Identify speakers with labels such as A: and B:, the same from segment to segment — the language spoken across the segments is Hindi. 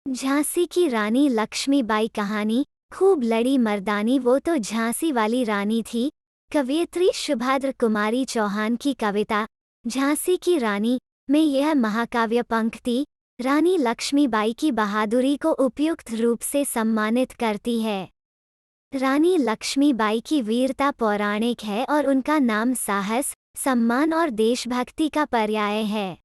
A: झांसी की रानी लक्ष्मीबाई कहानी। खूब लड़ी मर्दानी वो तो झांसी वाली रानी थी। कवयित्री सुभद्र कुमारी चौहान की कविता झांसी की रानी में यह महाकाव्य पंक्ति रानी लक्ष्मीबाई की बहादुरी को उपयुक्त रूप से सम्मानित करती है। रानी लक्ष्मीबाई की वीरता पौराणिक है और उनका नाम साहस, सम्मान और देशभक्ति का पर्याय है।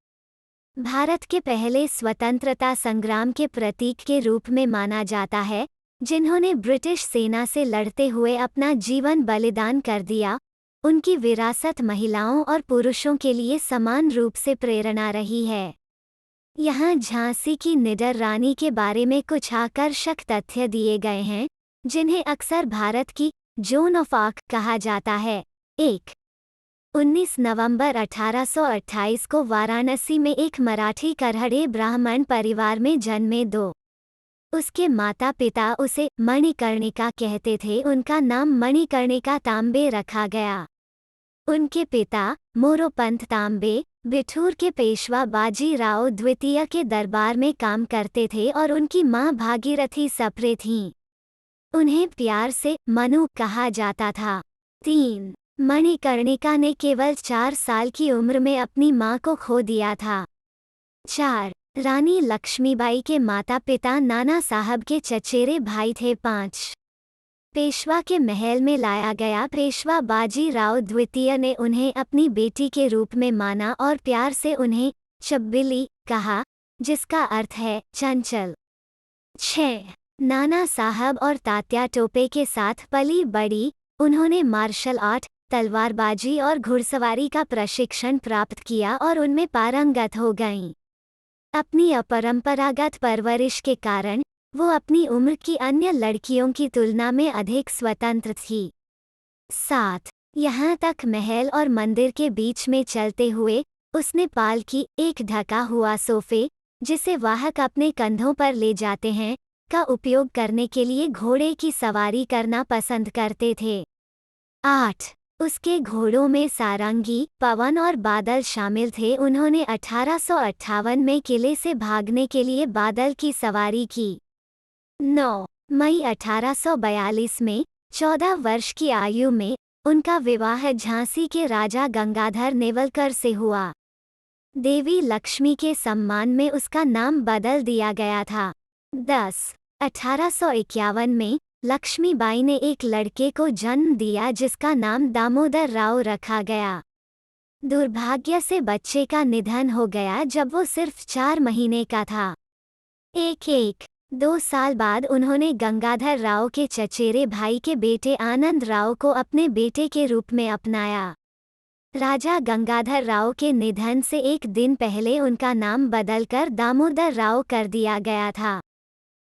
A: भारत के पहले स्वतंत्रता संग्राम के प्रतीक के रूप में माना जाता है, जिन्होंने ब्रिटिश सेना से लड़ते हुए अपना जीवन बलिदान कर दिया। उनकी विरासत महिलाओं और पुरुषों के लिए समान रूप से प्रेरणा रही है। यहाँ झांसी की निडर रानी के बारे में कुछ आकर्षक तथ्य दिए गए हैं, जिन्हें अक्सर भारत की जोन ऑफ आर्क कहा जाता है। 1. 19 नवंबर 1828 को वाराणसी में एक मराठी करहड़े ब्राह्मण परिवार में जन्मे। 2. उसके माता पिता उसे मणिकर्णिका कहते थे। उनका नाम मणिकर्णिका तांबे रखा गया। उनके पिता मोरोपंत तांबे बिठूर के पेशवा बाजीराव द्वितीय के दरबार में काम करते थे और उनकी मां भागीरथी सप्रे थीं। उन्हें प्यार से मनु कहा जाता था। 3. मणिकर्णिका ने केवल 4 साल की उम्र में अपनी मां को खो दिया था। 4. रानी लक्ष्मीबाई के माता पिता नाना साहब के चचेरे भाई थे। 5. पेशवा के महल में लाया गया पेशवा बाजीराव द्वितीय ने उन्हें अपनी बेटी के रूप में माना और प्यार से उन्हें चब्बिली कहा, जिसका अर्थ है चंचल। 6. नाना साहब और तात्या टोपे के साथ पली बड़ी। उन्होंने मार्शल आर्ट, तलवारबाजी और घुड़सवारी का प्रशिक्षण प्राप्त किया और उनमें पारंगत हो गईं। अपनी अपरंपरागत परवरिश के कारण वो अपनी उम्र की अन्य लड़कियों की तुलना में अधिक स्वतंत्र थी। 7. यहाँ तक महल और मंदिर के बीच में चलते हुए उसने पालकी, एक ढका हुआ सोफे जिसे वाहक अपने कंधों पर ले जाते हैं, का उपयोग करने के लिए घोड़े की सवारी करना पसंद करते थे। 8. उसके घोड़ों में सारंगी, पवन और बादल शामिल थे। उन्होंने 1858 में किले से भागने के लिए बादल की सवारी की। 9. मई 1842 में 14 वर्ष की आयु में उनका विवाह झांसी के राजा गंगाधर नेवलकर से हुआ। देवी लक्ष्मी के सम्मान में उसका नाम बदल दिया गया था। 10. 1851 में लक्ष्मीबाई ने एक लड़के को जन्म दिया जिसका नाम दामोदर राव रखा गया। दुर्भाग्य से बच्चे का निधन हो गया जब वो सिर्फ 4 महीने का था। 2 साल बाद उन्होंने गंगाधर राव के चचेरे भाई के बेटे आनंद राव को अपने बेटे के रूप में अपनाया। राजा गंगाधर राव के निधन से एक दिन पहले उनका नाम बदलकर दामोदर राव कर दिया गया था।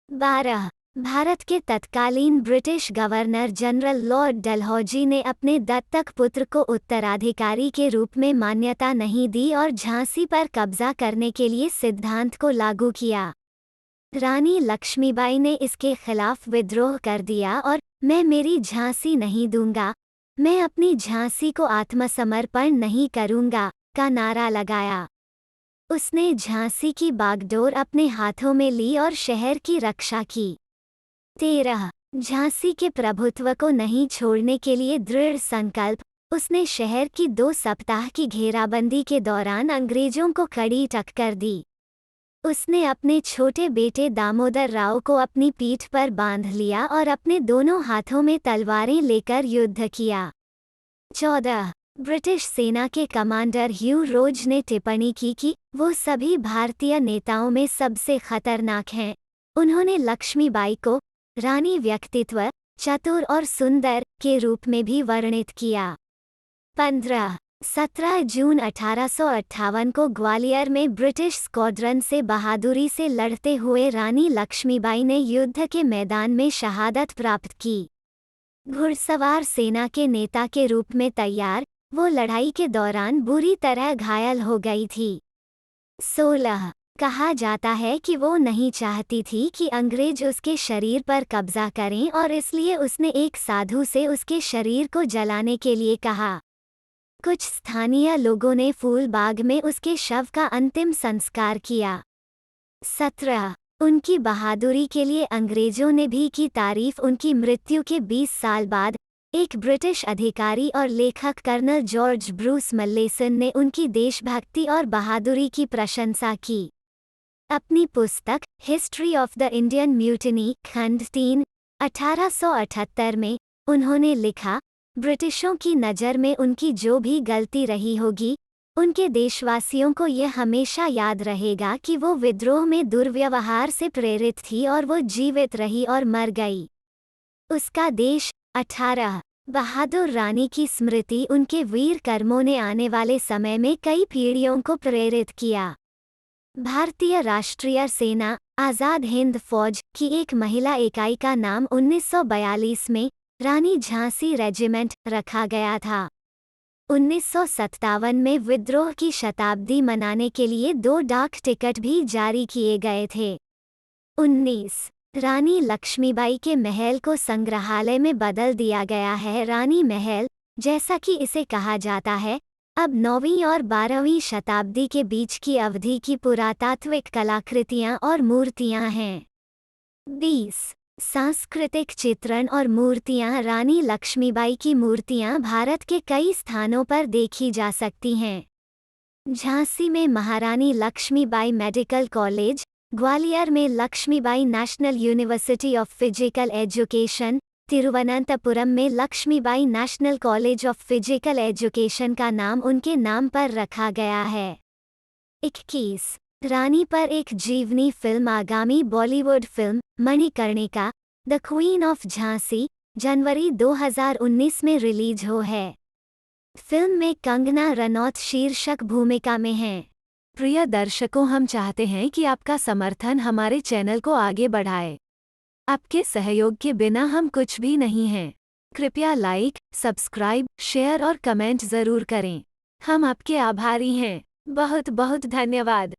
A: 12. भारत के तत्कालीन British governor general Lord Dalhousie ने अपने दत्तक पुत्र को उत्तराधिकारी के रूप में मान्यता नहीं दी और झांसी पर कब्जा करने के लिए सिद्धांत को लागू किया। रानी लक्ष्मीबाई ने इसके खिलाफ विद्रोह कर दिया और मैं मेरी झांसी नहीं दूंगा, मैं अपनी झांसी को आत्मसमर्पण नहीं करूंगा का नारा लगाया। उसने झांसी की बागडोर अपने हाथों में ली और शहर की रक्षा की। 13. झांसी के प्रभुत्व को नहीं छोड़ने के लिए दृढ़ संकल्प, उसने शहर की 2 सप्ताह की घेराबंदी के दौरान अंग्रेजों को कड़ी टक्कर दी। उसने अपने छोटे बेटे दामोदर राव को अपनी पीठ पर बांध लिया और अपने दोनों हाथों में तलवारें लेकर युद्ध किया। 14. ब्रिटिश सेना के कमांडर ह्यू रोज ने टिप्पणी की कि वो सभी भारतीय नेताओं में सबसे खतरनाक हैं। उन्होंने लक्ष्मीबाई को रानी व्यक्तित्व, चतुर और सुंदर के रूप में भी वर्णित किया। 15. 17 जून 1858 को ग्वालियर में ब्रिटिश स्क्वाड्रन से बहादुरी से लड़ते हुए रानी लक्ष्मीबाई ने युद्ध के मैदान में शहादत प्राप्त की। घुड़सवार सेना के नेता के रूप में तैयार, वो लड़ाई के दौरान बुरी तरह घायल हो गई थी। 16. कहा जाता है कि वो नहीं चाहती थी कि अंग्रेज उसके शरीर पर कब्जा करें और इसलिए उसने एक साधु से उसके शरीर को जलाने के लिए कहा। कुछ स्थानीय लोगों ने फूलबाग में उसके शव का अंतिम संस्कार किया। 17. उनकी बहादुरी के लिए अंग्रेजों ने भी की तारीफ। उनकी मृत्यु के 20 साल बाद एक ब्रिटिश अधिकारी और लेखक कर्नल जॉर्ज ब्रूस मल्लेसन ने उनकी देशभक्ति और बहादुरी की प्रशंसा की। अपनी पुस्तक history of the Indian mutiny खंड 3 1878 में उन्होंने लिखा, ब्रिटिशों की नज़र में उनकी जो भी गलती रही होगी, उनके देशवासियों को यह हमेशा याद रहेगा कि वो विद्रोह में दुर्व्यवहार से प्रेरित थी और वो जीवित रही और मर गई। उसका देश 18 बहादुर रानी की स्मृति उनके वीर कर्मों ने आने वाले समय में कई पीढ़ियों को प्रेरित किया। भारतीय राष्ट्रीय सेना आज़ाद हिंद फौज की एक महिला इकाई का नाम 1942 में रानी झांसी रेजिमेंट रखा गया था। 1957 में विद्रोह की शताब्दी मनाने के लिए 2 डाक टिकट भी जारी किए गए थे। 19 रानी लक्ष्मीबाई के महल को संग्रहालय में बदल दिया गया है। रानी महल, जैसा कि इसे कहा जाता है, अब 9वीं और 12वीं शताब्दी के बीच की अवधि की पुरातात्विक कलाकृतियां और मूर्तियां हैं। 20 सांस्कृतिक चित्रण और मूर्तियां। रानी लक्ष्मीबाई की मूर्तियां भारत के कई स्थानों पर देखी जा सकती हैं। झांसी में महारानी लक्ष्मीबाई मेडिकल कॉलेज, ग्वालियर में Lakshmibai national university of physical education, Thiruvananthapuram में Lakshmibai national college of physical education का नाम उनके नाम पर रखा गया है। 21 रानी पर एक जीवनी फिल्म। आगामी Bollywood film Manikarnika the queen of Jhansi जनवरी 2019 में रिलीज हो है। फिल्म में कंगना रनौत शीर्षक भूमिका में हैं।
B: प्रिय दर्शकों, हम चाहते हैं कि आपका समर्थन हमारे चैनल को आगे बढ़ाए। आपके सहयोग के बिना हम कुछ भी नहीं हैं। कृपया लाइक, सब्सक्राइब, शेयर और कमेंट ज़रूर करें। हम आपके आभारी हैं। बहुत बहुत धन्यवाद।